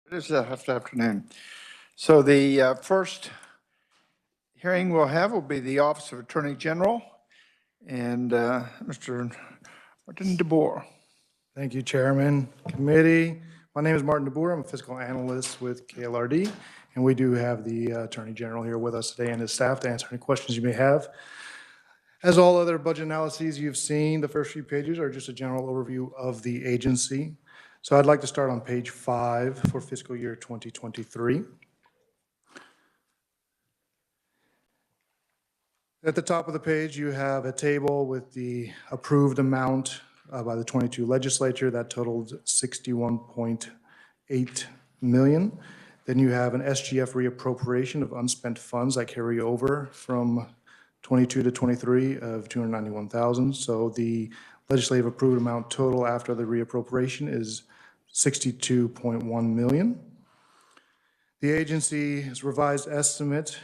It is afternoon. So the first hearing we'll have will be the Office of Attorney General and Mr. Martin DeBoer. Thank you, Chairman, Committee. My name is Martin DeBoer. I'm a fiscal analyst with KLRD, and we do have the Attorney General here with us today and his staff to answer any questions you may have. As all other budget analyses you've seen, the first few pages are just a general overview of the agency. So I'd like to start on page 5 for fiscal year 2023. At the top of the page, you have a table with the approved amount by the 22 legislature that totaled $61.8 million. Then you have an SGF reappropriation of unspent funds that carry over from 22 to 23 of $291,000. So the legislative approved amount total after the reappropriation is $62.1 million. The agency's revised estimate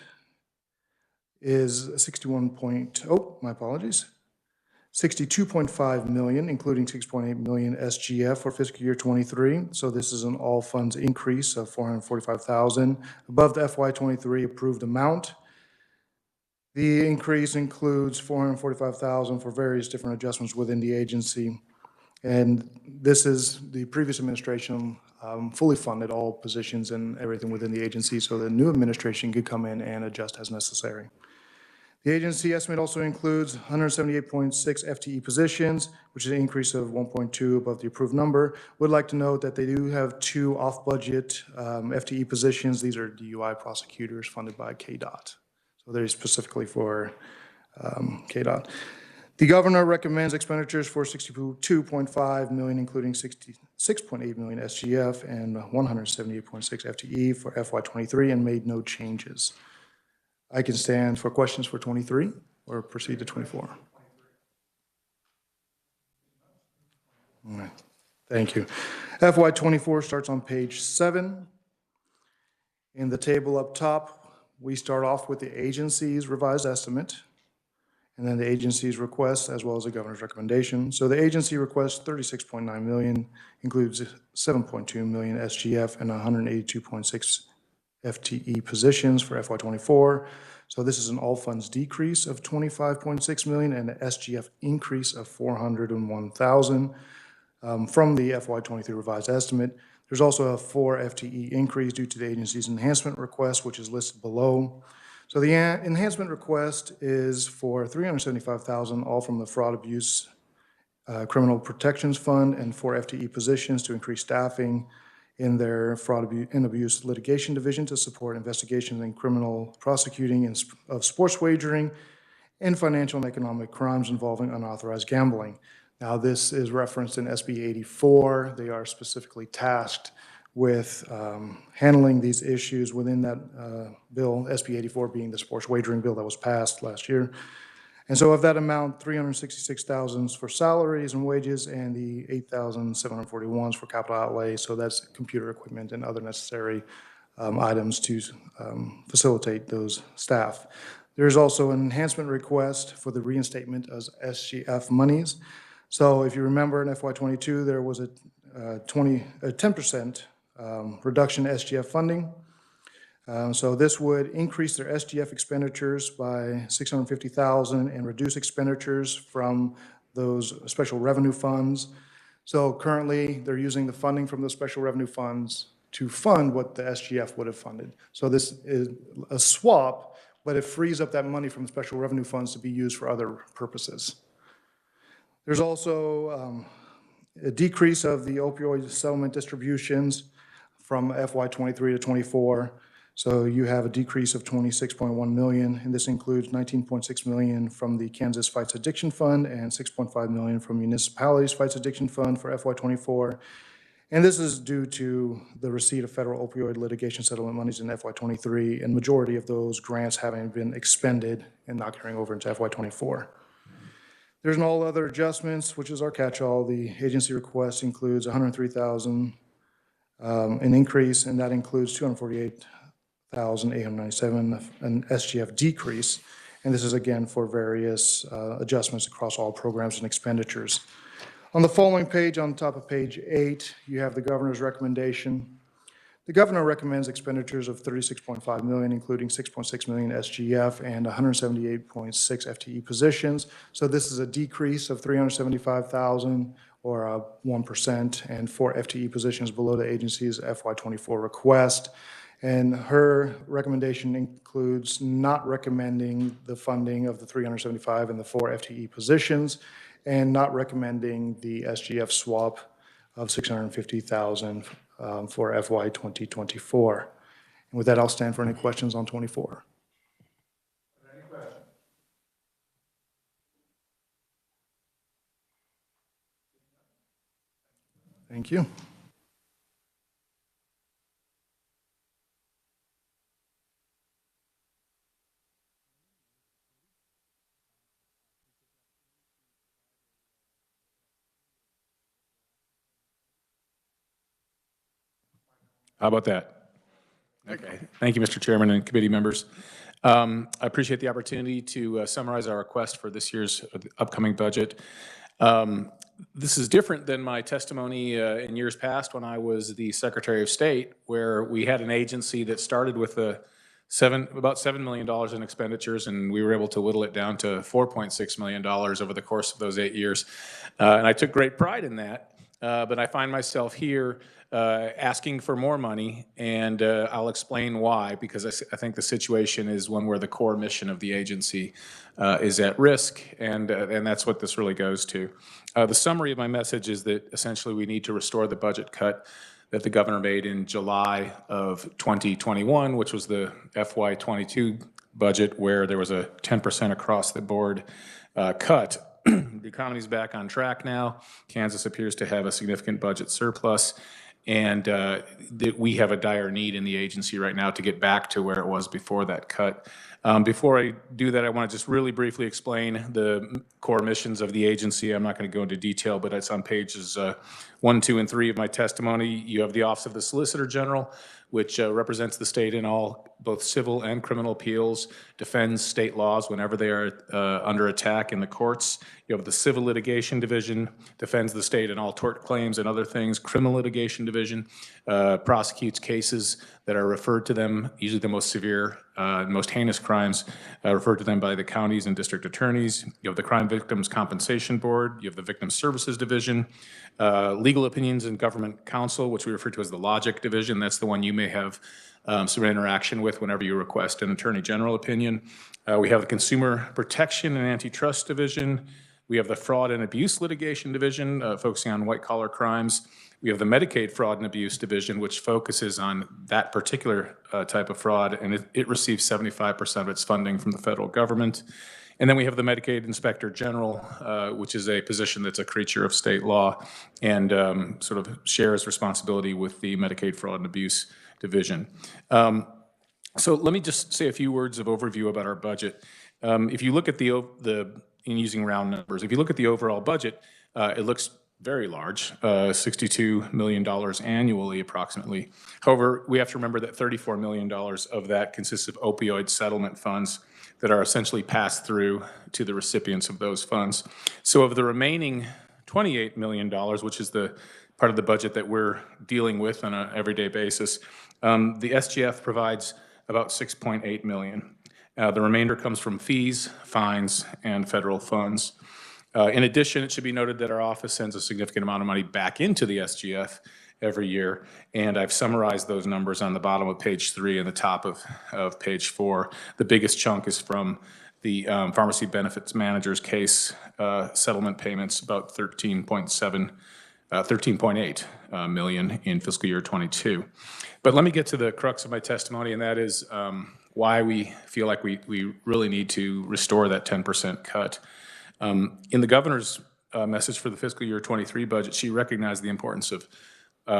is 62.5 million, including 6.8 million SGF for fiscal year 23. So this is an all funds increase of 445,000 above the FY23 approved amount. The increase includes 445,000 for various different adjustments within the agency. And this is the previous administration fully funded all positions and everything within the agency, so the new administration could come in and adjust as necessary. The agency estimate also includes 178.6 FTE positions, which is an increase of 1.2 above the approved number. Would like to note that they do have 2 off-budget FTE positions. These are DUI prosecutors funded by ks.gov. So they're specifically for ks.gov. The governor recommends expenditures for 62.5 million, including 66.8 million SGF and 178.6 FTE for FY23, and made no changes. I can stand for questions for 23 or proceed to 24. All right. Thank you. FY24 starts on page 7. In the table up top, we start off with the agency's revised estimate, and then the agency's request as well as the governor's recommendation. So the agency requests 36.9 million, includes 7.2 million SGF and 182.6 FTE positions for FY24. So this is an all funds decrease of 25.6 million and an SGF increase of 401,000 from the FY23 revised estimate. There's also a 4 FTE increase due to the agency's enhancement request, which is listed below. So the enhancement request is for 375,000, all from the Fraud Abuse Criminal Protections Fund, and 4 FTE positions to increase staffing in their Fraud and Abuse Litigation Division to support investigations in criminal prosecuting of sports wagering and financial and economic crimes involving unauthorized gambling. Now, this is referenced in SB 84. They are specifically tasked with handling these issues within that bill, SB 84 being the sports wagering bill that was passed last year. And so of that amount, 366,000 is for salaries and wages, and the 8,741 is for capital outlay. So that's computer equipment and other necessary items to facilitate those staff. There's also an enhancement request for the reinstatement of SGF monies. So if you remember in FY22, there was a 10% reduction in SGF funding. So this would increase their SGF expenditures by 650,000 and reduce expenditures from those special revenue funds. So currently they're using the funding from the special revenue funds to fund what the SGF would have funded. So this is a swap, but it frees up that money from special revenue funds to be used for other purposes. There's also a decrease of the opioid settlement distributions from FY23 to 24. So you have a decrease of 26.1 million, and this includes 19.6 million from the Kansas Fights Addiction Fund and 6.5 million from Municipalities Fights Addiction Fund for FY24. And this is due to the receipt of federal opioid litigation settlement monies in FY23, and majority of those grants having been expended and not carrying over into FY24. There's an all other adjustments, which is our catch-all. The agency request includes 103,000 an increase, and that includes 248,897 an SGF decrease. And this is again for various adjustments across all programs and expenditures. On the following page, on top of page 8, you have the governor's recommendation. The governor recommends expenditures of $36.5 million, including $6.6 million SGF and 178.6 FTE positions. So this is a decrease of $375,000 or 1%, and 4 FTE positions below the agency's FY24 request. And her recommendation includes not recommending the funding of the 375 and the 4 FTE positions, and not recommending the SGF swap of $650,000 for FY 2024. And with that, I'll stand for any questions on 24. Any questions? Thank you. How about that? Okay. Thank you, Mr. Chairman and committee members. I appreciate the opportunity to summarize our request for this year's upcoming budget. This is different than my testimony in years past when I was the Secretary of State, where we had an agency that started with about $7 million in expenditures, and we were able to whittle it down to $4.6 million over the course of those 8 years. And I took great pride in that, but I find myself here asking for more money, and I'll explain why, because I think the situation is one where the core mission of the agency is at risk, and that's what this really goes to. The summary of my message is that essentially we need to restore the budget cut that the governor made in July of 2021, which was the FY22 budget, where there was a 10% across the board cut. The economy's back on track now. Kansas appears to have a significant budget surplus, and we have a dire need in the agency right now to get back to where it was before that cut. Before I do that, I want to just really briefly explain the core missions of the agency. I'm not going to go into detail, but it's on pages 1, 2, and 3 of my testimony. You have the Office of the Solicitor General, which represents the state in all both civil and criminal appeals, defends state laws whenever they are under attack in the courts. You have the Civil Litigation Division, defends the state in all tort claims and other things. Criminal Litigation Division prosecutes cases that are referred to them, usually the most severe, most heinous crimes, referred to them by the counties and district attorneys. You have the Crime Victims Compensation Board. You have the Victim Services Division, Legal Opinions and Government Counsel, which we refer to as the Logic Division. That's the one you may have some interaction with whenever you request an Attorney General opinion. We have the Consumer Protection and Antitrust Division. We have the Fraud and Abuse Litigation Division, focusing on white-collar crimes. We have the Medicaid Fraud and Abuse Division, which focuses on that particular type of fraud, and it receives 75% of its funding from the federal government. And then we have the Medicaid Inspector General, which is a position that's a creature of state law and sort of shares responsibility with the Medicaid Fraud and Abuse Division. So let me just say a few words of overview about our budget. If you look at in using round numbers, if you look at the overall budget, it looks very large, $62 million annually approximately. However, we have to remember that $34 million of that consists of opioid settlement funds that are essentially passed through to the recipients of those funds. So of the remaining $28 million, which is the part of the budget that we're dealing with on an everyday basis, the SGF provides about $6.8 million. The remainder comes from fees, fines, and federal funds. In addition, it should be noted that our office sends a significant amount of money back into the SGF every year, and I've summarized those numbers on the bottom of page 3 and the top of page 4. The biggest chunk is from the pharmacy benefits manager's case settlement payments, about $13.8 million in fiscal year 22. But let me get to the crux of my testimony, and that is why we feel like we really need to restore that 10% cut. In the governor's message for the fiscal year 23 budget, she recognized the importance of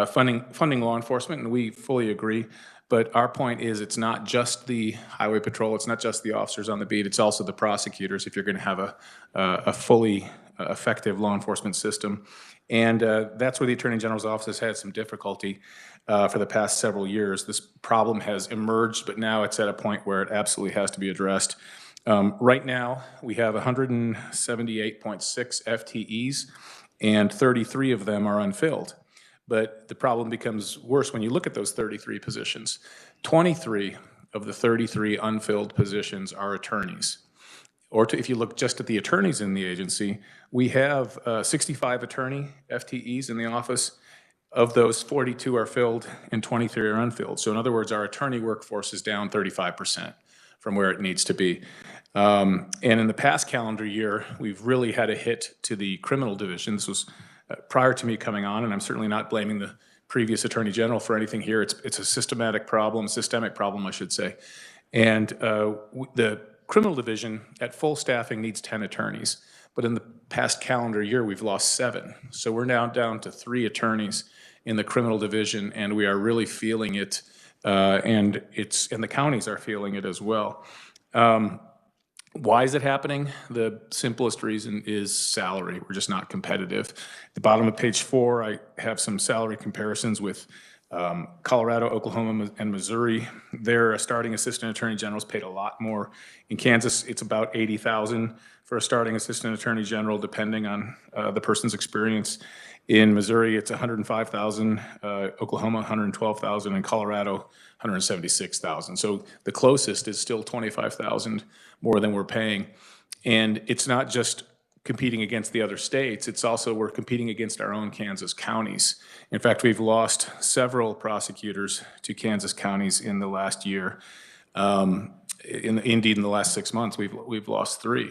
funding law enforcement, and we fully agree. But our point is it's not just the highway patrol, it's not just the officers on the beat, it's also the prosecutors if you're going to have a fully effective law enforcement system. And that's where the Attorney General's office has had some difficulty for the past several years. This problem has emerged, but now it's at a point where it absolutely has to be addressed. Right now, we have 178.6 FTEs, and 33 of them are unfilled. But the problem becomes worse when you look at those 33 positions. 23 of the 33 unfilled positions are attorneys. Or if you look just at the attorneys in the agency, we have 65 attorney FTEs in the office. Of those, 42 are filled and 23 are unfilled. So in other words, our attorney workforce is down 35% from where it needs to be. And in the past calendar year, we've really had a hit to the criminal division. This was prior to me coming on, and I'm certainly not blaming the previous Attorney General for anything here. It's a systemic problem, I should say. And the criminal division at full staffing needs 10 attorneys. But in the past calendar year, we've lost 7. So we're now down to 3 attorneys in the criminal division, and we are really feeling it, and the counties are feeling it as well. Why is it happening? The simplest reason is salary. We're just not competitive. At the bottom of page 4, I have some salary comparisons with Colorado, Oklahoma, and Missouri. Their starting assistant attorney generals paid a lot more. In Kansas, it's about $80,000 for a starting assistant attorney general, depending on the person's experience. In Missouri, it's $105,000, Oklahoma, $112,000, and Colorado, $176,000. So the closest is still $25,000 more than we're paying. And it's not just competing against the other states, it's also we're competing against our own Kansas counties. In fact, we've lost several prosecutors to Kansas counties in the last year. Indeed, in the last 6 months, we've lost 3.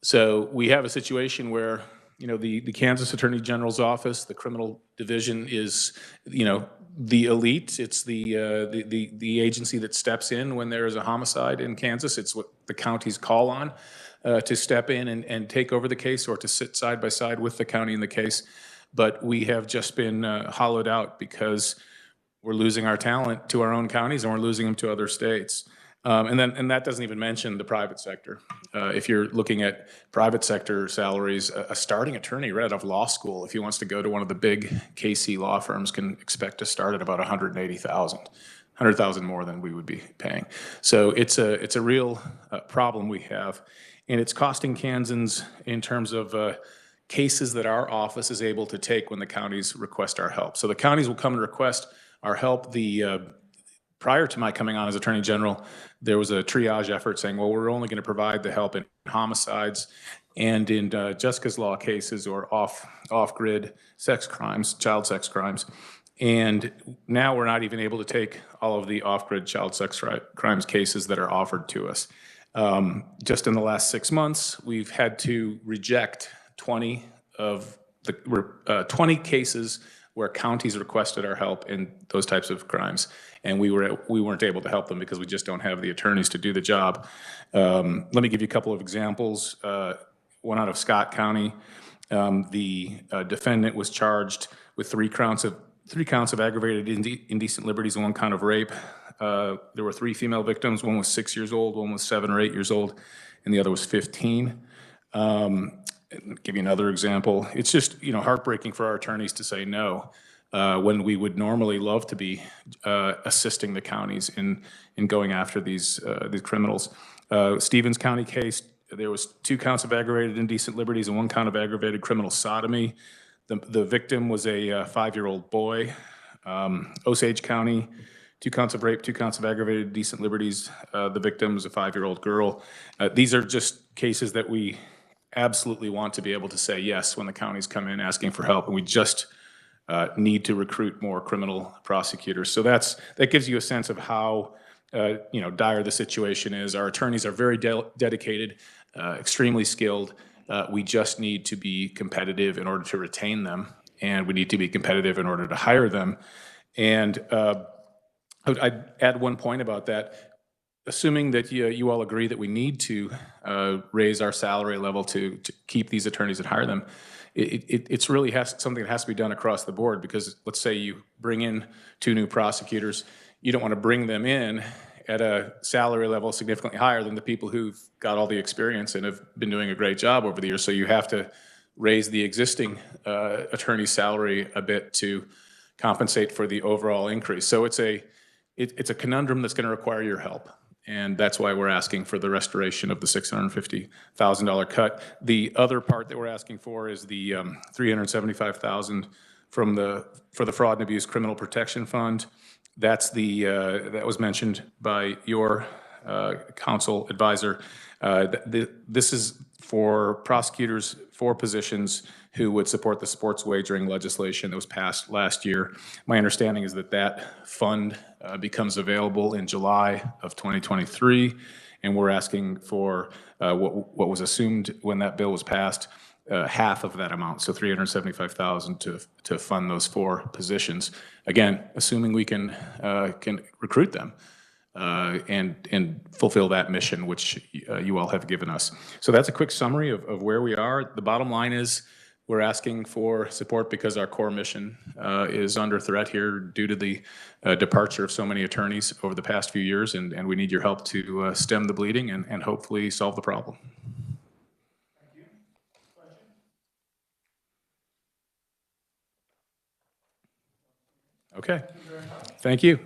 So we have a situation where, you know, the Kansas Attorney General's office, the criminal division is, you know, the elite. It's the agency that steps in when there is a homicide in Kansas. It's what the counties call on to step in and take over the case or to sit side by side with the county in the case. But we have just been hollowed out because we're losing our talent to our own counties and we're losing them to other states. And that doesn't even mention the private sector. If you're looking at private sector salaries, a starting attorney right out of law school, if he wants to go to one of the big KC law firms, can expect to start at about $180,000, $100,000 more than we would be paying. So it's a real problem we have, and it's costing Kansans in terms of cases that our office is able to take when the counties request our help. So the counties will come and request our help. Prior to my coming on as Attorney General, there was a triage effort saying, well, we're only going to provide the help in homicides and in Jessica's Law cases or off-grid sex crimes, child sex crimes. And now we're not even able to take all of the off-grid child sex crimes cases that are offered to us. Just in the last 6 months, we've had to reject 20 cases where counties requested our help in those types of crimes. And we weren't able to help them because we just don't have the attorneys to do the job. Let me give you a couple of examples. One out of Scott County, the defendant was charged with 3 counts of aggravated indecent liberties and 1 count of rape. There were 3 female victims. One was 6 years old, one was 7 or 8 years old, and the other was 15. Give you another example. It's just, you know, heartbreaking for our attorneys to say no when we would normally love to be assisting the counties in going after these criminals. Stevens County case, there was 2 counts of aggravated indecent liberties and 1 count of aggravated criminal sodomy. The victim was a 5-year-old boy. Osage County, 2 counts of rape, 2 counts of aggravated indecent liberties. The victim was a 5-year-old girl. These are just cases that we absolutely want to be able to say yes when the counties come in asking for help, and we just need to recruit more criminal prosecutors. So that gives you a sense of how dire the situation is. Our attorneys are very dedicated, extremely skilled. We just need to be competitive in order to retain them, and we need to be competitive in order to hire them. And I'd add one point about that. Assuming that you all agree that we need to raise our salary level to keep these attorneys and hire them, it's really something that has to be done across the board, because let's say you bring in 2 new prosecutors, you don't want to bring them in at a salary level significantly higher than the people who've got all the experience and have been doing a great job over the years. So you have to raise the existing attorney's salary a bit to compensate for the overall increase. So it's a conundrum that's going to require your help. And that's why we're asking for the restoration of the $650,000 cut. The other part that we're asking for is the $375,000 for the Fraud and Abuse Criminal Protection Fund. That's that was mentioned by your council advisor. This is for prosecutors, 4 positions who would support the sports wagering legislation that was passed last year. My understanding is that that fund becomes available in July of 2023, and we're asking for what was assumed when that bill was passed, half of that amount, so $375,000 to fund those 4 positions. Again, assuming we can recruit them and fulfill that mission which you all have given us. So that's a quick summary of where we are. The bottom line is we're asking for support because our core mission is under threat here due to the departure of so many attorneys over the past few years, and we need your help to stem the bleeding and hopefully solve the problem. Okay. Thank you.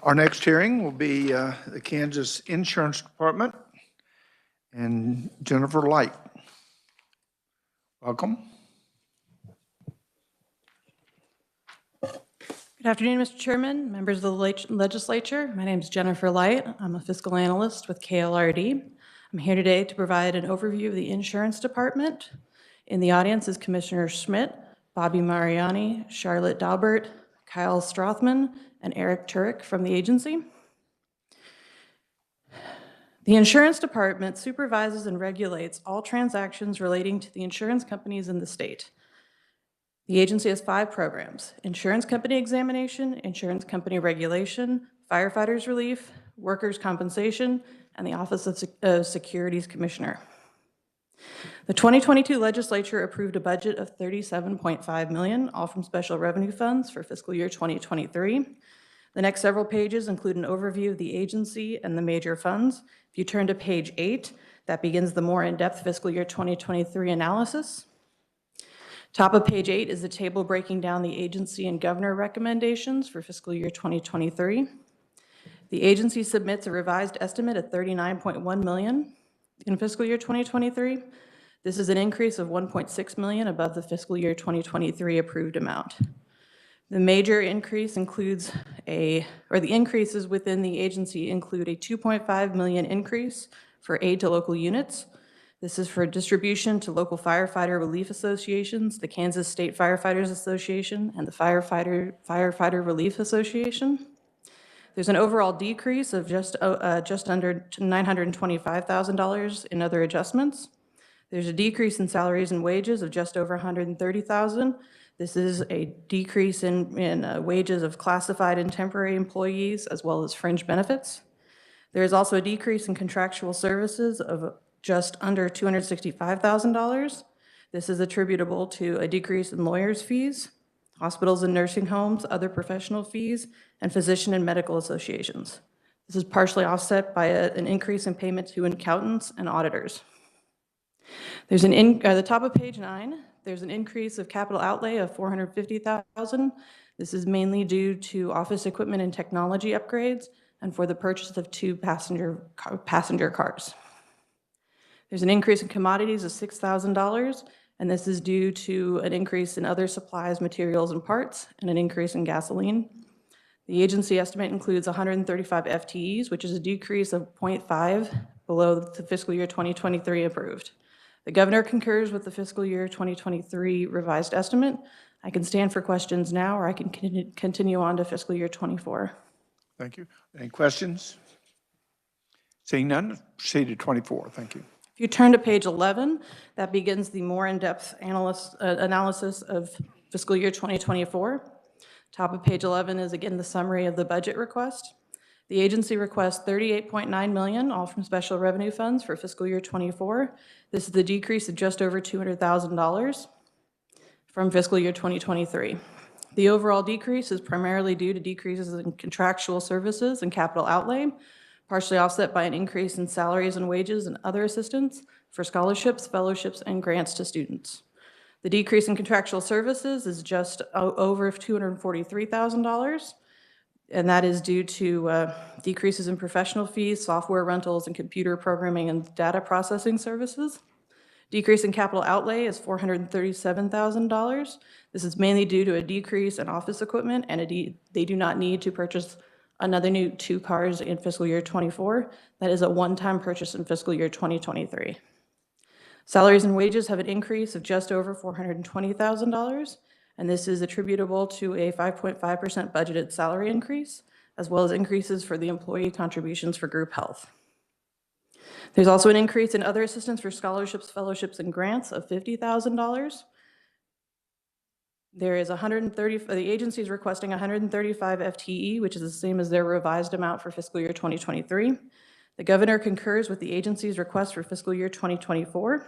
Our next hearing will be the Kansas Insurance Department and Jennifer Light. Welcome. Good afternoon, Mr. Chairman, members of the Legislature. My name is Jennifer Light. I'm a fiscal analyst with KLRD. I'm here today to provide an overview of the Insurance Department. In the audience is Commissioner Schmidt, Bobby Mariani, Charlotte Daubert, Kyle Strothman, and Eric Turek from the agency. The Insurance Department supervises and regulates all transactions relating to the insurance companies in the state. The agency has 5 programs: insurance company examination, insurance company regulation, firefighters relief, workers' compensation, and the Office of Securities Commissioner. The 2022 legislature approved a budget of $37.5 million, all from special revenue funds for fiscal year 2023. The next several pages include an overview of the agency and the major funds. If you turn to page 8, that begins the more in-depth fiscal year 2023 analysis. Top of page 8 is the table breaking down the agency and governor recommendations for fiscal year 2023. The agency submits a revised estimate of $39.1 million in fiscal year 2023. This is an increase of $1.6 million above the fiscal year 2023 approved amount. The major increase includes the increases within the agency include a $2.5 million increase for aid to local units. This is for distribution to local firefighter relief associations, the Kansas State Firefighters Association, and the Firefighter Relief Association. There's an overall decrease of just under $925,000 in other adjustments. There's a decrease in salaries and wages of just over $130,000. This is a decrease in wages of classified and temporary employees, as well as fringe benefits. There is also a decrease in contractual services of just under $265,000. This is attributable to a decrease in lawyers' fees, hospitals and nursing homes, other professional fees, and physician and medical associations. This is partially offset by an increase in payment to accountants and auditors. There's the top of page 9, there's an increase of capital outlay of $450,000. This is mainly due to office equipment and technology upgrades and for the purchase of 2 passenger cars. There's an increase in commodities of $6,000, and this is due to an increase in other supplies, materials, and parts, and an increase in gasoline. The agency estimate includes 135 FTEs, which is a decrease of 0.5 below the fiscal year 2023 approved. The governor concurs with the fiscal year 2023 revised estimate. I can stand for questions now, or I can continue on to fiscal year 24. Thank you. Any questions? Seeing none, proceed to 24. Thank you. If you turn to page 11, that begins the more in-depth analysis of fiscal year 2024. Top of page 11 is again the summary of the budget request. The agency requests $38.9 million, all from special revenue funds for fiscal year 24. This is the decrease of just over $200,000 from fiscal year 2023. The overall decrease is primarily due to decreases in contractual services and capital outlay, partially offset by an increase in salaries and wages and other assistance for scholarships, fellowships, and grants to students. The decrease in contractual services is just over $243,000, and that is due to decreases in professional fees, software rentals, and computer programming and data processing services. Decrease in capital outlay is $437,000. This is mainly due to a decrease in office equipment, and they do not need to purchase another new 2 cars in fiscal year 24. That is a one-time purchase in fiscal year 2023. Salaries and wages have an increase of just over $420,000, and this is attributable to a 5.5% budgeted salary increase, as well as increases for the employee contributions for group health. There's also an increase in other assistance for scholarships, fellowships, and grants of $50,000. There is the agency is requesting 135 FTE, which is the same as their revised amount for fiscal year 2023. The governor concurs with the agency's request for fiscal year 2024.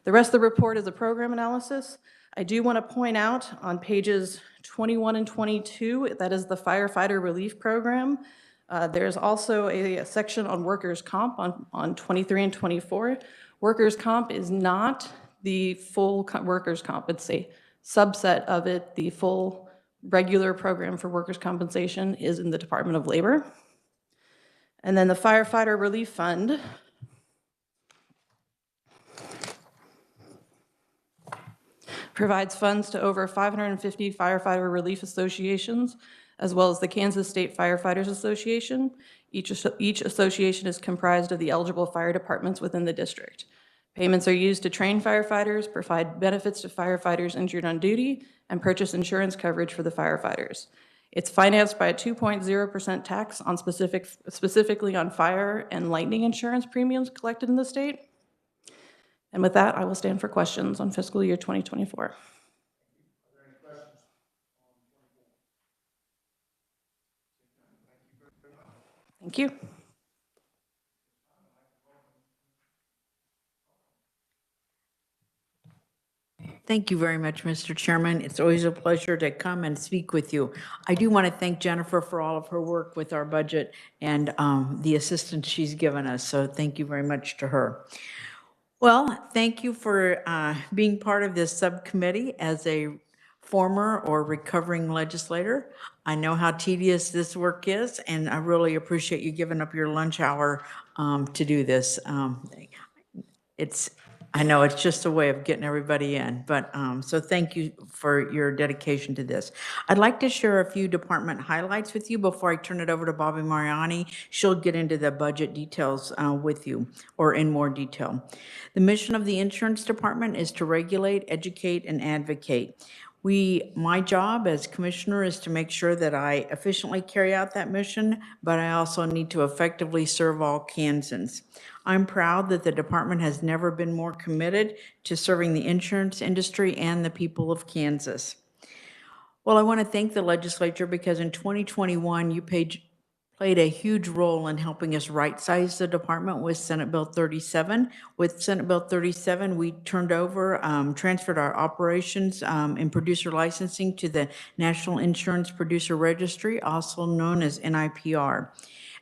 The rest of the report is a program analysis. I do want to point out on pages 21 and 22, that is the firefighter relief program. There's also a section on workers' comp on 23 and 24. Workers' comp is not the full workers' comp. It's a subset of it. The full regular program for workers' compensation is in the Department of Labor. And then the firefighter relief fund provides funds to over 550 firefighter relief associations, as well as the Kansas State Firefighters Association. Each association is comprised of the eligible fire departments within the district. Payments are used to train firefighters, provide benefits to firefighters injured on duty, and purchase insurance coverage for the firefighters. It's financed by a 2.0% tax on specifically on fire and lightning insurance premiums collected in the state. And with that, I will stand for questions on fiscal year 2024. Thank you. Thank you very much, Mr. Chairman. It's always a pleasure to come and speak with you. I do want to thank Jennifer for all of her work with our budget and the assistance she's given us. So thank you very much to her. Well, thank you for being part of this subcommittee as a former or recovering legislator. I know how tedious this work is, and I really appreciate you giving up your lunch hour to do this. I know it's just a way of getting everybody in, but so thank you for your dedication to this. I'd like to share a few department highlights with you before I turn it over to Bobby Mariani. She'll get into the budget details with you, or in more detail. The mission of the insurance department is to regulate, educate, and advocate. My job as commissioner is to make sure that I efficiently carry out that mission, but I also need to effectively serve all Kansans. I'm proud that the department has never been more committed to serving the insurance industry and the people of Kansas. Well, I want to thank the legislature because in 2021, you played a huge role in helping us right-size the department with Senate Bill 37. With Senate Bill 37, we transferred our operations and producer licensing to the National Insurance Producer Registry, also known as NIPR.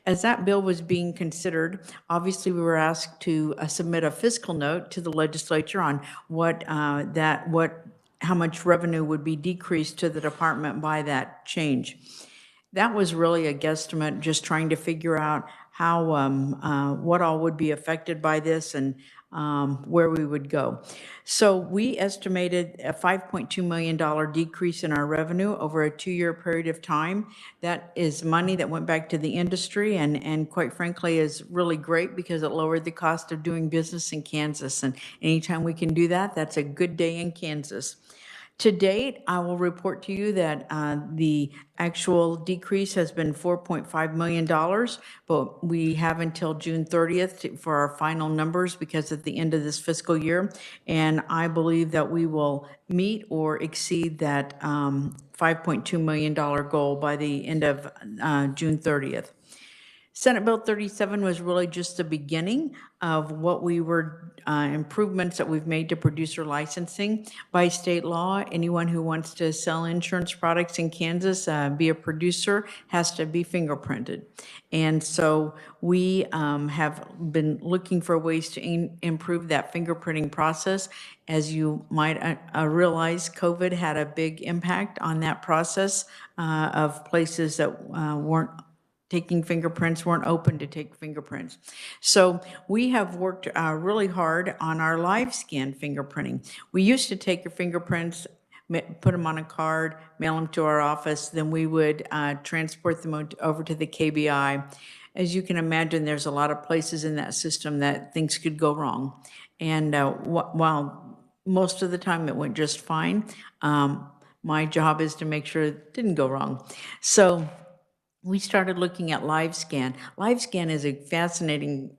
As that bill was being considered, obviously we were asked to submit a fiscal note to the legislature on how much revenue would be decreased to the department by that change. That was really a guesstimate, just trying to figure out how, what all would be affected by this and where we would go. So we estimated a $5.2 million decrease in our revenue over a 2-year period of time. That is money that went back to the industry and quite frankly is really great because it lowered the cost of doing business in Kansas. And anytime we can do that, that's a good day in Kansas. To date, I will report to you that the actual decrease has been $4.5 million, but we have until June 30th for our final numbers because at the end of this fiscal year, and I believe that we will meet or exceed that $5.2 million goal by the end of June 30th. Senate Bill 37 was really just the beginning of what we were, improvements that we've made to producer licensing. By state law, anyone who wants to sell insurance products in Kansas, be a producer, has to be fingerprinted. And so we have been looking for ways to improve that fingerprinting process. As you might realize, COVID had a big impact on that process of places that weren't taking fingerprints, weren't open to take fingerprints. So we have worked really hard on our live scan fingerprinting. We used to take your fingerprints, put them on a card, mail them to our office, then we would transport them over to the KBI. As you can imagine, there's a lot of places in that system that things could go wrong. And while most of the time it went just fine, my job is to make sure it didn't go wrong. So we started looking at live scan. Live scan is a fascinating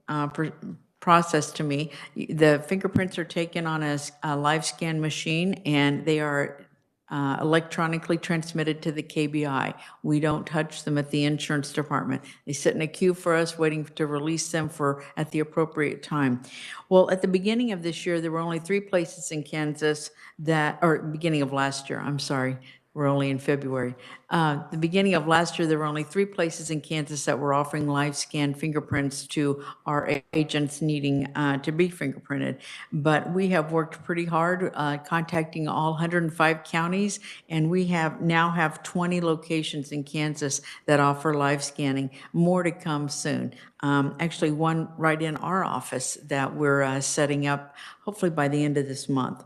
process to me. The fingerprints are taken on a live scan machine and they are electronically transmitted to the KBI. We don't touch them at the insurance department. They sit in a queue for us waiting to release them at the appropriate time. Well, at the beginning of this year, there were only 3 places in Kansas or beginning of last year, I'm sorry. We're only in February. The beginning of last year, there were only 3 places in Kansas that were offering live scan fingerprints to our agents needing to be fingerprinted. But we have worked pretty hard contacting all 105 counties, and we now have 20 locations in Kansas that offer live scanning. More to come soon. Actually, one right in our office that we're setting up hopefully by the end of this month.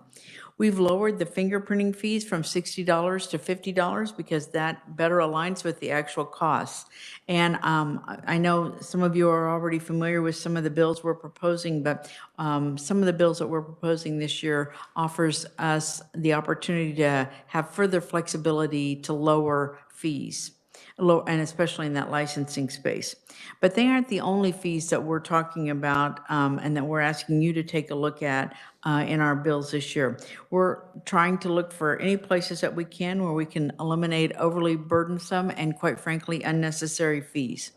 We've lowered the fingerprinting fees from $60 to $50 because that better aligns with the actual costs. And I know some of you are already familiar with some of the bills we're proposing, but some of the bills that we're proposing this year offers us the opportunity to have further flexibility to lower fees, and especially in that licensing space. But they aren't the only fees that we're talking about and that we're asking you to take a look at in our bills this year. We're trying to look for any places that we can where we can eliminate overly burdensome and, quite frankly, unnecessary fees.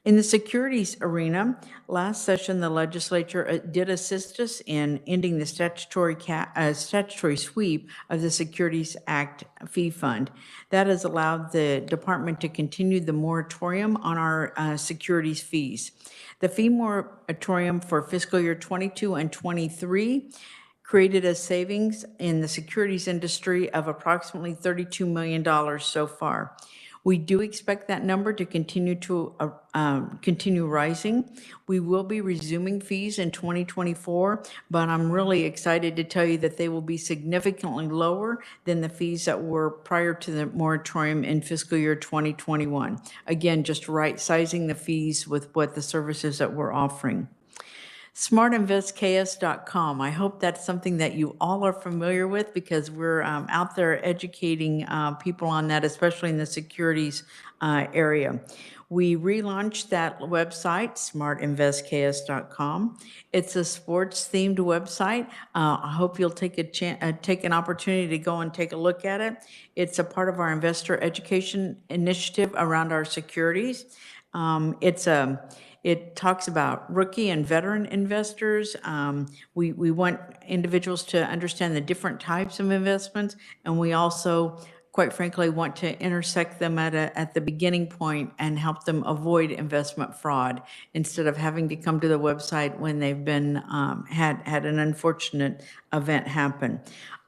In the securities arena, last session, the legislature did assist us in ending the statutory sweep of the Securities Act fee fund. That has allowed the department to continue the moratorium on our securities fees. The fee moratorium for fiscal year 22 and 23 created a savings in the securities industry of approximately $32 million so far. We do expect that number to continue rising. We will be resuming fees in 2024, but I'm really excited to tell you that they will be significantly lower than the fees that were prior to the moratorium in fiscal year 2021. Again, just right-sizing the fees with what the services that we're offering. ks.gov. I hope that's something that you all are familiar with because we're out there educating people on that, especially in the securities area. We relaunched that website, smartinvestks.com. It's a sports-themed website. I hope you'll take an opportunity to go and take a look at it. It's a part of our investor education initiative around our securities. It talks about rookie and veteran investors. We want individuals to understand the different types of investments, and we also quite frankly, want to intersect them at the beginning point and help them avoid investment fraud instead of having to come to the website when they've been, had an unfortunate event happen.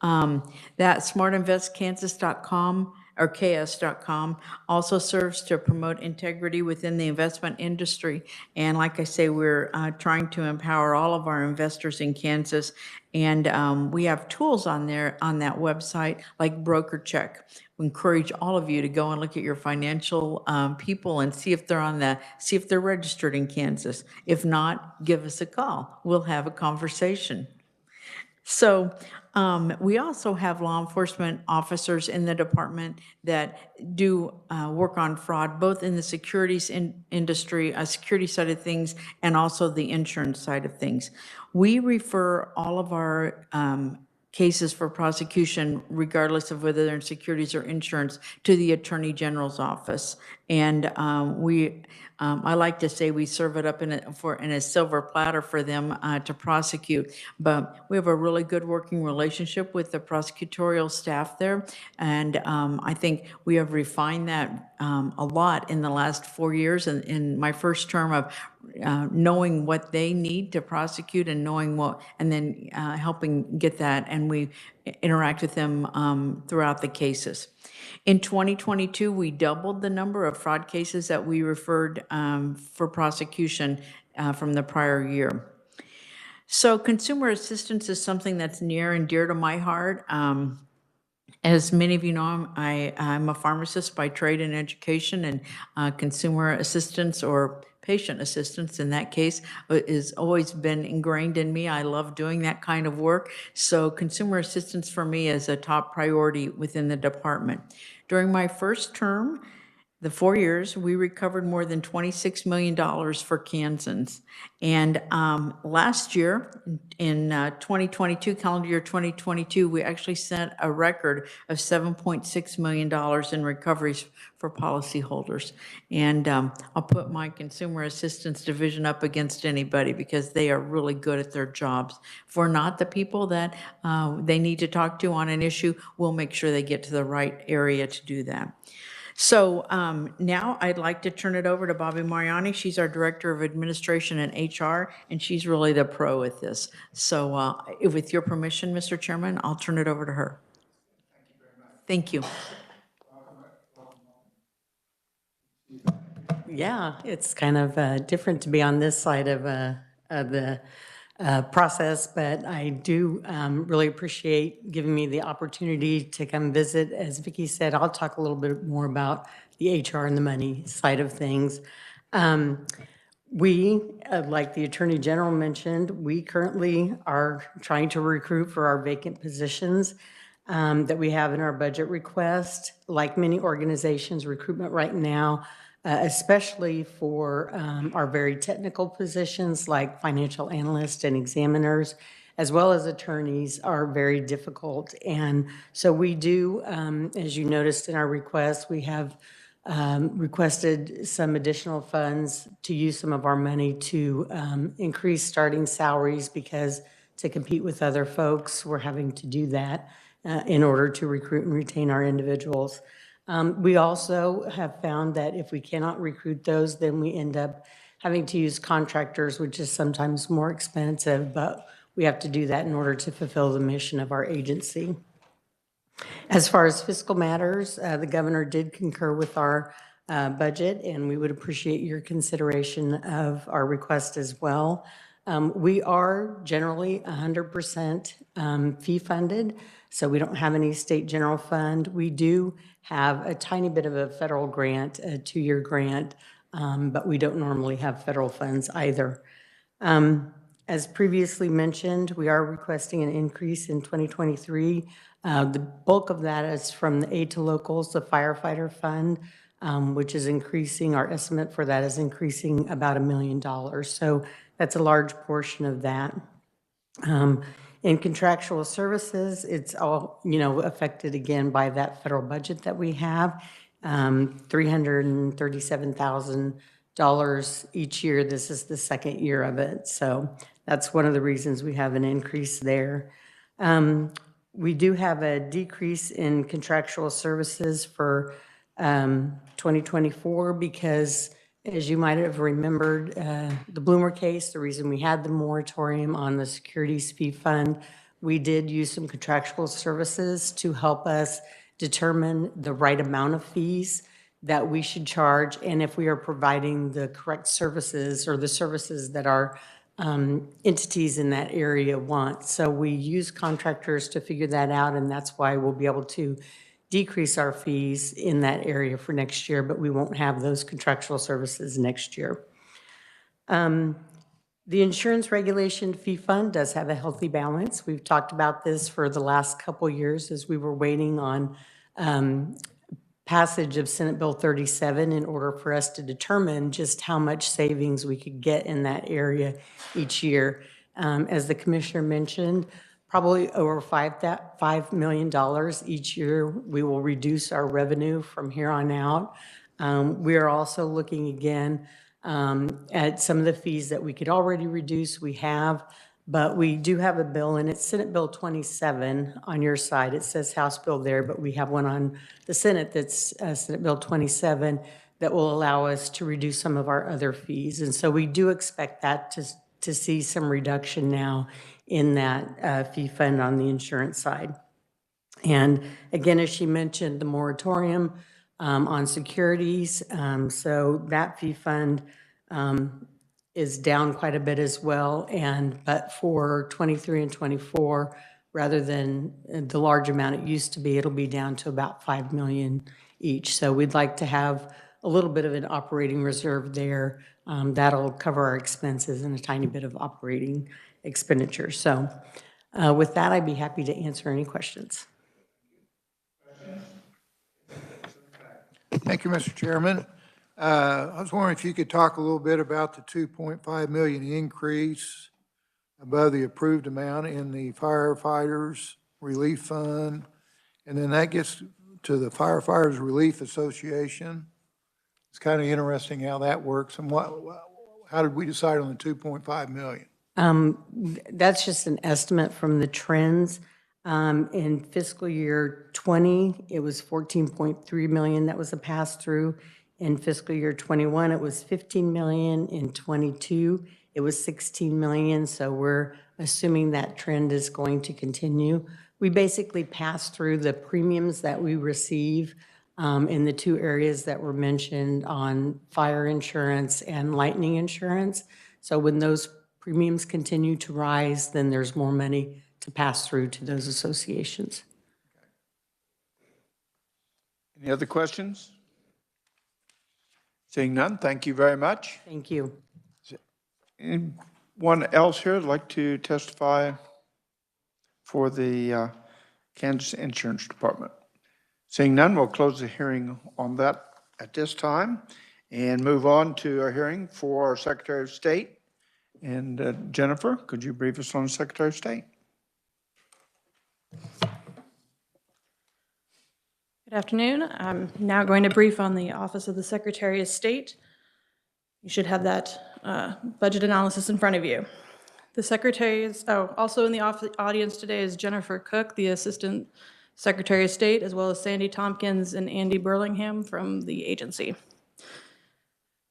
That smartinvestkansas.com or ks.gov also serves to promote integrity within the investment industry. And like I say, we're trying to empower all of our investors in Kansas. And we have tools on there, on that website, like Broker Check. We encourage all of you to go and look at your financial people and see if they're registered in Kansas. If not, give us a call. We'll have a conversation. So we also have law enforcement officers in the department that do work on fraud, both in the securities industry, security side of things, and also the insurance side of things. We refer all of our cases for prosecution, regardless of whether they're in securities or insurance, to the Attorney General's office. And I like to say we serve it up in a silver platter for them to prosecute. But we have a really good working relationship with the prosecutorial staff there. And I think we have refined that a lot in the last 4 years. And in my first term of knowing what they need to prosecute and knowing what, and then helping get that. And we interact with them throughout the cases. In 2022, we doubled the number of fraud cases that we referred for prosecution from the prior year. So consumer assistance is something that's near and dear to my heart. As many of you know, I'm a pharmacist by trade and education, and consumer assistance, or patient assistance in that case, has always been ingrained in me. I love doing that kind of work. So consumer assistance for me is a top priority within the department. During my first term, the 4 years, we recovered more than $26 million for Kansans. And last year, in 2022, calendar year 2022, we actually set a record of $7.6 million in recoveries for policyholders. And I'll put my consumer assistance division up against anybody because they are really good at their jobs. If we're not the people that they need to talk to on an issue, we'll make sure they get to the right area to do that. So now I'd like to turn it over to Bobby Mariani. She's our Director of Administration and HR, and she's really the pro at this. So with your permission, Mr. Chairman, I'll turn it over to her. Thank you. Yeah, it's kind of different to be on this side of the process, but I do really appreciate giving me the opportunity to come visit. As Vicki said, I'll talk a little bit more about the HR and the money side of things. We, like the Attorney General mentioned, we currently are trying to recruit for our vacant positions that we have in our budget request. Like many organizations, recruitment right now, especially for our very technical positions like financial analysts and examiners, as well as attorneys, are very difficult. And so we do, as you noticed in our request, we have requested some additional funds to use some of our money to increase starting salaries, because to compete with other folks, we're having to do that in order to recruit and retain our individuals. We also have found that if we cannot recruit those, then we end up having to use contractors, which is sometimes more expensive, but we have to do that in order to fulfill the mission of our agency. As far as fiscal matters, the governor did concur with our budget, and we would appreciate your consideration of our request as well. We are generally 100% fee funded, so we don't have any state general fund. We do have a tiny bit of a federal grant, a 2-year grant, but we don't normally have federal funds either. As previously mentioned, we are requesting an increase in 2023. The bulk of that is from the aid to locals, the firefighter fund, which is increasing. Our estimate for that is increasing about $1 million. So that's a large portion of that. In contractual services, it's all, affected again by that federal budget that we have, $337,000 each year. This is the second year of it. So that's one of the reasons we have an increase there. We do have a decrease in contractual services for 2024 because, as you might have remembered, the Bloomer case, the reason we had the moratorium on the securities fee fund, we did use some contractual services to help us determine the right amount of fees that we should charge and if we are providing the correct services or the services that our entities in that area want. So we use contractors to figure that out, and that's why we'll be able to decrease our fees in that area for next year, but we won't have those contractual services next year. The insurance regulation fee fund does have a healthy balance. We've talked about this for the last couple years as we were waiting on passage of Senate Bill 37 in order for us to determine just how much savings we could get in that area each year. As the commissioner mentioned, probably over $5 million each year we will reduce our revenue from here on out. We are also looking again at some of the fees that we could already reduce. We have, but we do have a bill, and it's Senate Bill 27 on your side. It says House Bill there, but we have one on the Senate that's Senate Bill 27 that will allow us to reduce some of our other fees. And so we do expect that to see some reduction now in that fee fund on the insurance side. And again, as she mentioned, the moratorium on securities. So that fee fund is down quite a bit as well. But for 23 and 24, rather than the large amount it used to be, it'll be down to about 5 million each. So we'd like to have a little bit of an operating reserve there. That'll cover our expenses and a tiny bit of operating expenditure. So with that, I'd be happy to answer any questions. Thank you, Mr. Chairman. I was wondering if you could talk a little bit about the 2.5 million increase above the approved amount in the firefighters relief fund. And then that gets to the Firefighters Relief Association. It's kind of interesting how that works. And how did we decide on the 2.5 million? That's just an estimate from the trends. In fiscal year 20, it was 14.3 million that was a pass-through. In fiscal year 21, it was 15 million. In 22, it was 16 million. So we're assuming that trend is going to continue. We basically pass through the premiums that we receive in the two areas that were mentioned on fire insurance and lightning insurance. So when those premiums continue to rise, then there's more money to pass through to those associations. Any other questions? Seeing none, thank you very much. Thank you. Anyone else here would like to testify for the Kansas Insurance Department? Seeing none, we'll close the hearing on that at this time and move on to our hearing for our Secretary of State. And Jennifer, could you brief us on the Secretary of State? Good afternoon. I'm now going to brief on the Office of the Secretary of State. You should have that budget analysis in front of you. The Secretary is, also in the audience today is Jennifer Cook, the Assistant Secretary of State, as well as Sandy Tompkins and Andy Burlingham from the agency.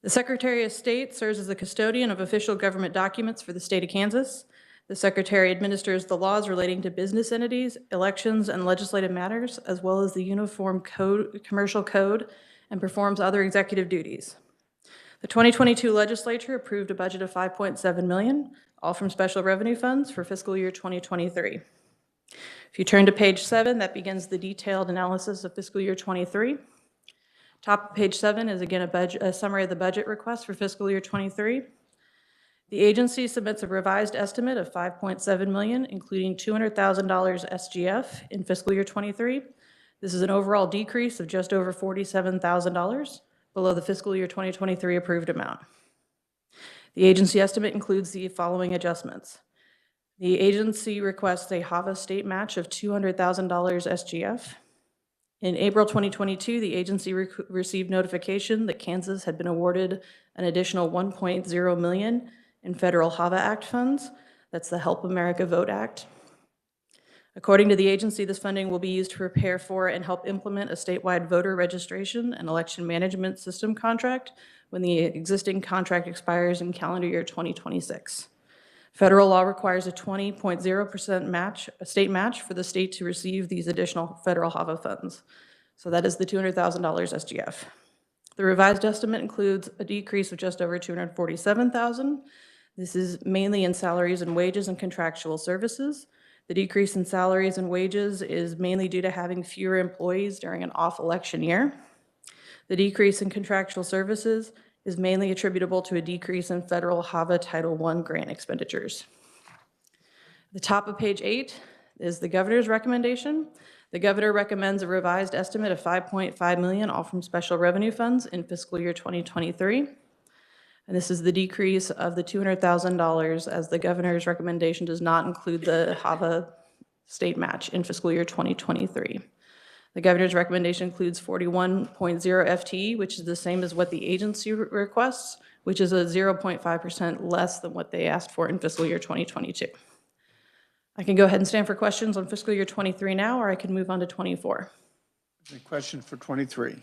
The Secretary of State serves as the custodian of official government documents for the state of Kansas. The Secretary administers the laws relating to business entities, elections, and legislative matters, as well as the Uniform Commercial Code, and performs other executive duties. The 2022 Legislature approved a budget of $5.7 million, all from special revenue funds for fiscal year 2023. If you turn to page 7, that begins the detailed analysis of fiscal year 23. Top of page 7 is again a summary of the budget request for fiscal year 23. The agency submits a revised estimate of $5.7 million, including $200,000 SGF in fiscal year 23. This is an overall decrease of just over $47,000 below the fiscal year 2023 approved amount. The agency estimate includes the following adjustments. The agency requests a HAVA state match of $200,000 SGF. In April 2022, the agency received notification that Kansas had been awarded an additional $1.0 million in federal HAVA Act funds. That's the Help America Vote Act. According to the agency, this funding will be used to prepare for and help implement a statewide voter registration and election management system contract when the existing contract expires in calendar year 2026. Federal law requires a 20.0% match, a state match for the state to receive these additional federal HAVA funds. So that is the $200,000 SGF. The revised estimate includes a decrease of just over $247,000. This is mainly in salaries and wages and contractual services. The decrease in salaries and wages is mainly due to having fewer employees during an off-election year. The decrease in contractual services is mainly attributable to a decrease in federal HAVA Title I grant expenditures. The top of page 8 is the governor's recommendation. The governor recommends a revised estimate of $5.5 million, all from special revenue funds in fiscal year 2023. And this is the decrease of the $200,000, as the governor's recommendation does not include the HAVA state match in fiscal year 2023. The governor's recommendation includes 41.0 FTE, which is the same as what the agency requests, which is a 0.5% less than what they asked for in fiscal year 2022. I can go ahead and stand for questions on fiscal year 23 now, or I can move on to 24. Any questions for 23?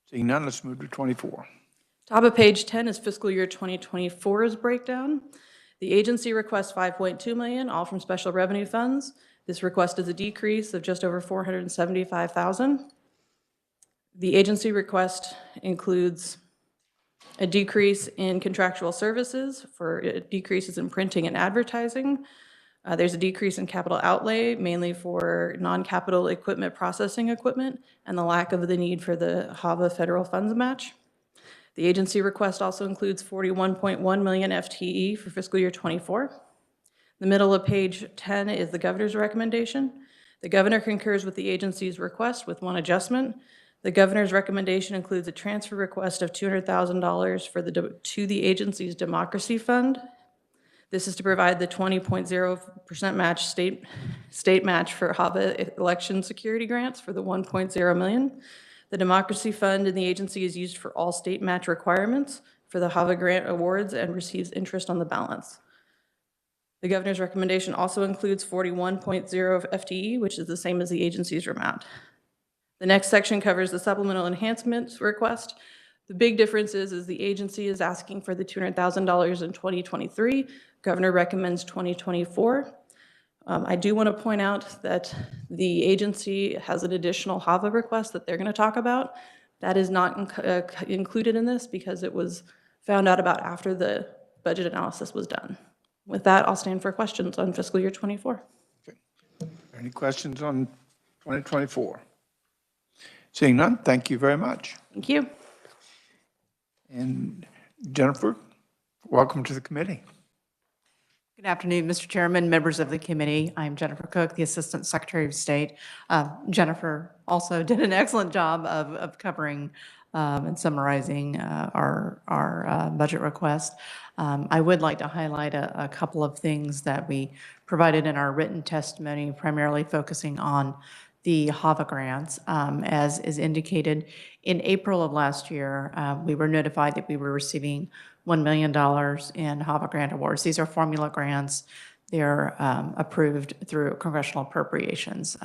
Seeing none, let's move to 24. Top of page 10 is fiscal year 2024's breakdown. The agency requests $5.2 million, all from special revenue funds. This request is a decrease of just over $475,000. The agency request includes a decrease in contractual services for decreases in printing and advertising. There's a decrease in capital outlay, mainly for non-capital equipment, processing equipment, and the lack of the need for the HAVA federal funds match. The agency request also includes 41.1 million FTE for fiscal year 24. The middle of page 10 is the governor's recommendation. The governor concurs with the agency's request with one adjustment. The governor's recommendation includes a transfer request of $200,000 to the agency's democracy fund. This is to provide the 20.0% match state match for HAVA election security grants for the 1.0 million. The democracy fund in the agency is used for all state match requirements for the HAVA grant awards and receives interest on the balance. The governor's recommendation also includes 41.0 FTE, which is the same as the agency's amount. The next section covers the supplemental enhancements request. The big difference is the agency is asking for the $200,000 in 2023. Governor recommends 2024. I do want to point out that the agency has an additional HAVA request that they're going to talk about. That is not included in this because it was found out about after the budget analysis was done. With that, I'll stand for questions on fiscal year 24. Okay. Any questions on 2024? Seeing none, thank you very much. Thank you. And Jennifer, welcome to the committee. Good afternoon, Mr. Chairman, members of the committee. I'm Jennifer Cook, the Assistant Secretary of State. Jennifer also did an excellent job of covering and summarizing our budget request. I would like to highlight a couple of things that we provided in our written testimony, primarily focusing on the HAVA grants. As is indicated, in April of last year, we were notified that we were receiving $1 million in HAVA grant awards. These are formula grants. They're approved through congressional appropriations.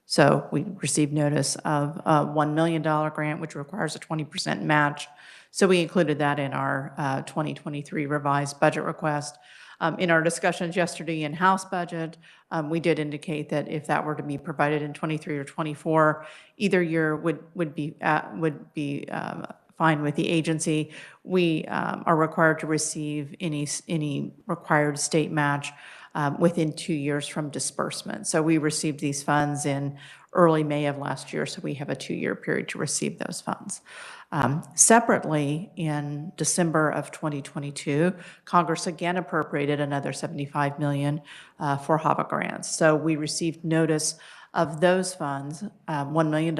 So we received notice of a $1 million grant, which requires a 20% match. So we included that in our 2023 revised budget request. In our discussions yesterday in House budget, we did indicate that if that were to be provided in 23 or 24, either year would be fine with the agency. We are required to receive any required state match within 2 years from disbursement. So we received these funds in early May of last year, so we have a 2-year period to receive those funds. Separately, in December of 2022, Congress again appropriated another $75 million for HAVA grants. So we received notice of those funds, $1 million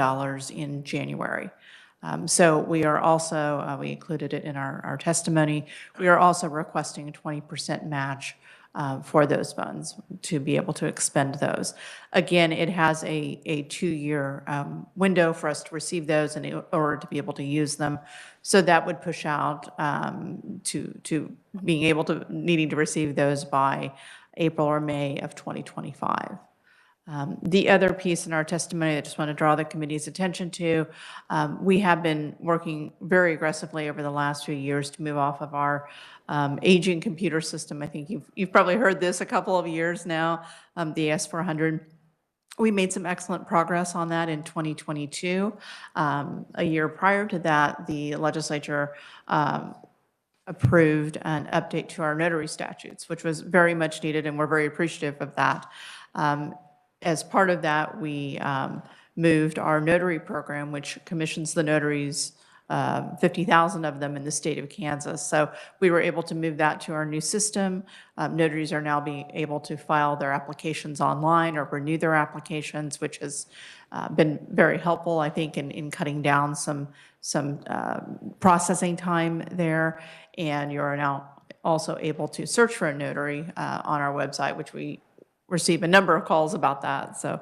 in January. So we are also, we included it in our testimony, we are also requesting a 20% match for those funds to be able to expend those. Again, it has a 2-year window for us to receive those in order to be able to use them. So that would push out to being able to, needing to receive those by April or May of 2025. The other piece in our testimony I just want to draw the committee's attention to, we have been working very aggressively over the last few years to move off of our aging computer system. I think you've probably heard this a couple of years now, the S400. We made some excellent progress on that in 2022. A year prior to that, the legislature approved an update to our notary statutes, which was very much needed, and we're very appreciative of that. As part of that, we moved our notary program, which commissions the notaries, 50,000 of them in the state of Kansas. So we were able to move that to our new system. Notaries are now being able to file their applications online or renew their applications, which has been very helpful, I think, in cutting down some processing time there. And you're now also able to search for a notary on our website, which we receive a number of calls about that. So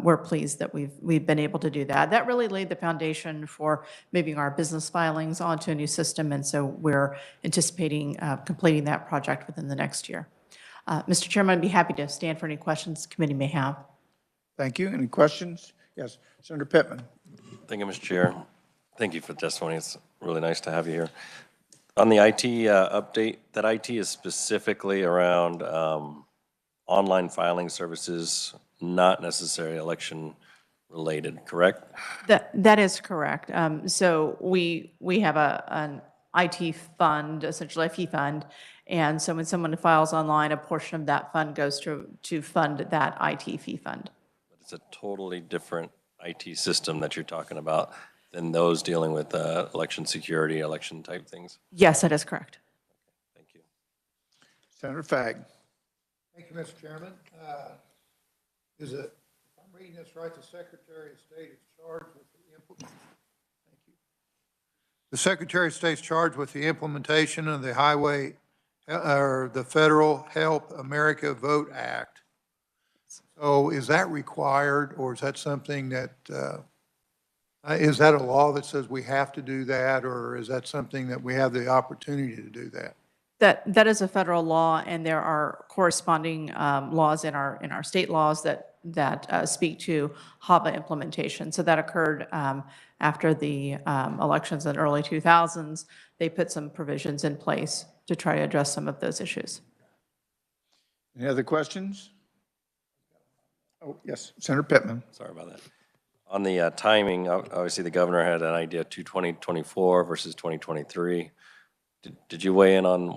we're pleased that we've been able to do that. That really laid the foundation for moving our business filings onto a new system. And so we're anticipating completing that project within the next year. Mr. Chairman, I'd be happy to stand for any questions the committee may have. Thank you. Any questions? Yes, Senator Pittman. Thank you, Mr. Chair. Thank you for the testimony. It's really nice to have you here. On the IT update, that IT is specifically around online filing services, not necessarily election related, correct? That is correct. So we have an IT fund, essentially a fee fund. And so when someone files online, a portion of that fund goes to fund that IT fee fund. But it's a totally different IT system that you're talking about than those dealing with election security, election type things. Yes, that is correct. Thank you. Senator Fagg. Thank you, Mr. Chairman. Is it, if I'm reading this right, the Secretary of State is charged with the thank you. The Secretary of State's charged with the implementation of the Highway, or the Federal Help America Vote Act. So is that required, or is that something that, is that a law that says we have to do that, or is that something that we have the opportunity to do that? That is a federal law, and there are corresponding laws in our state laws that speak to HAVA implementation. So that occurred after the elections in the early 2000s. They put some provisions in place to try to address some of those issues. Any other questions? Oh, yes, Senator Pittman. Sorry about that. On the timing, obviously the governor had an idea to 2024 versus 2023. Did you weigh in on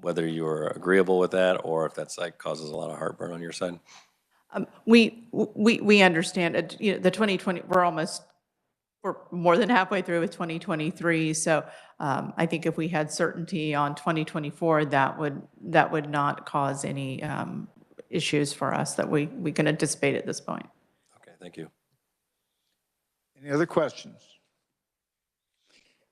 whether you were agreeable with that, or if that's like causes a lot of heartburn on your side? We understand it. You know, the 2020, we're more than halfway through with 2023. So I think if we had certainty on 2024, that would not cause any issues for us that we can anticipate at this point. Okay, thank you. Any other questions?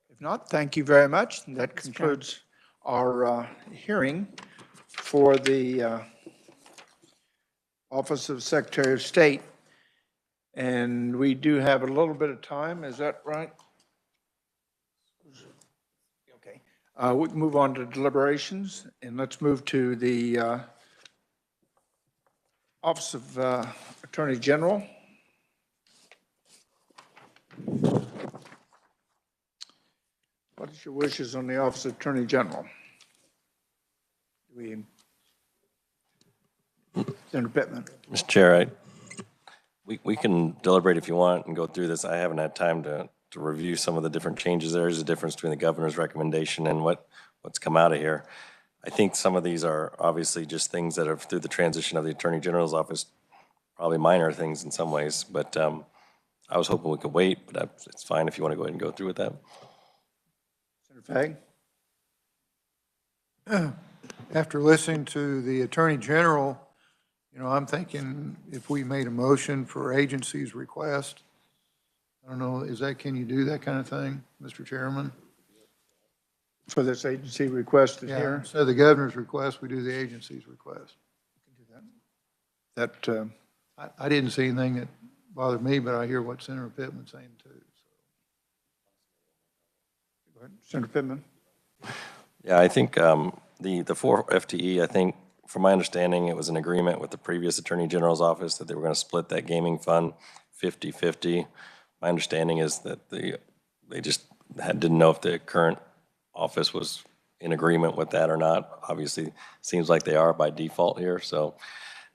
If not, thank you very much. That concludes our hearing for the Office of Secretary of State. And we do have a little bit of time, is that right? Okay. We can move on to deliberations, and let's move to the Office of Attorney General. What is your wishes on the Office of Attorney General? Senator Pittman. Mr. Chair, we can deliberate if you want and go through this. I haven't had time to review some of the different changes. There is a difference between the governor's recommendation and what's come out of here. I think some of these are obviously just things that are through the transition of the Attorney General's office, probably minor things in some ways, but I was hoping we could wait, but it's fine if you want to go ahead and go through with that. Senator Fagg? After listening to the Attorney General, you know, I'm thinking if we made a motion for agency's request, I don't know, can you do that kind of thing, Mr. Chairman? For this agency requested here? So the governor's request, we do the agency's request. That I didn't see anything that bothered me, but I hear what Senator Pittman's saying too. Senator Pittman. Yeah, I think the 4 FTE, I think from my understanding, it was an agreement with the previous Attorney General's office that they were going to split that gaming fund 50-50. My understanding is that they just didn't know if the current office was in agreement with that or not. Obviously, seems like they are by default here. So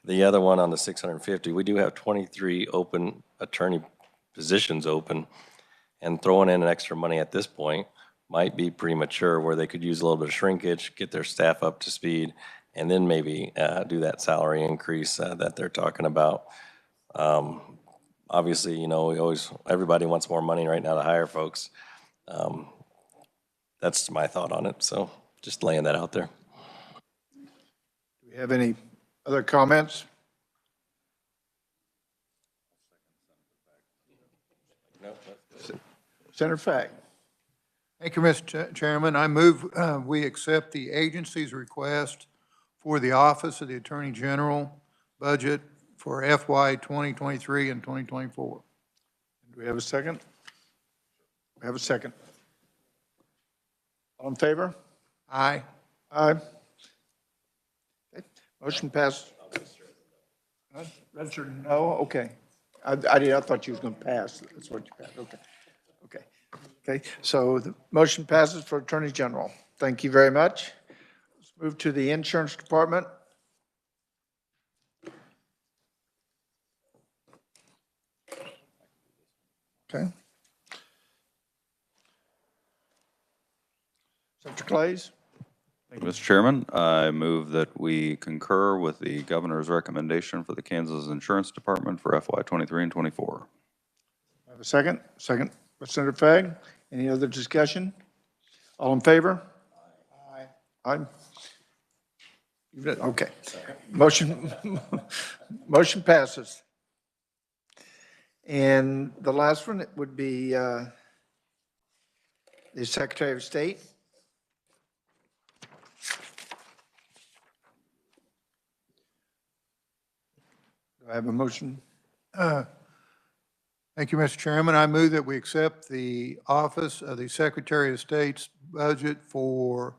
the other one on the 650, we do have 23 open attorney positions open, and throwing in extra money at this point might be premature, where they could use a little bit of shrinkage, get their staff up to speed, and then maybe do that salary increase that they're talking about. Obviously, you know, everybody wants more money right now to hire folks. That's my thought on it, so just laying that out there. Do we have any other comments? Senator Fagg. Thank you, Mr. Chairman. I move we accept the agency's request for the Office of the Attorney General budget for FY 2023 and 2024. Do we have a second? We have a second. All in favor? Aye. Aye. Okay. Motion passed. Registered no? Okay. I thought you was going to pass. That's what you passed. Okay. Okay. Okay. So the motion passes for Attorney General. Thank you very much. Let's move to the Insurance Department. Okay. Senator Clays? Mr. Chairman, I move that we concur with the governor's recommendation for the Kansas Insurance Department for FY '23 and '24. I have a second. Second by Senator Fagg. Any other discussion? All in favor? Aye. Aye. Okay. Motion passes. And the last one would be the Secretary of State. Do I have a motion? Thank you, Mr. Chairman. I move that we accept the Office of the Secretary of State's budget for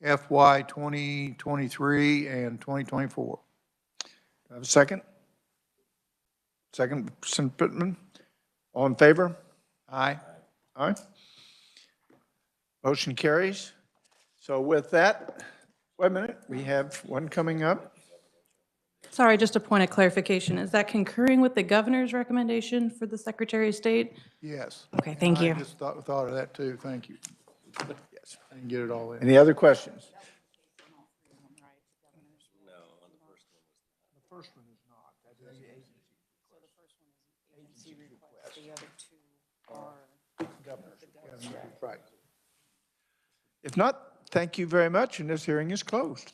FY 2023 and 2024. Do I have a second? Second, Senator Pittman. All in favor? Aye. Aye. Motion carries. So with that, wait a minute, we have one coming up. Sorry, just a point of clarification. Is that concurring with the governor's recommendation for the Secretary of State? Yes. Okay, thank you. I just thought of that too. Thank you. Yes. I didn't get it all in. Any other questions? The first one is not. That is the agency. So the first one is agency request. The other two are governor's. Right. If not, thank you very much, and this hearing is closed.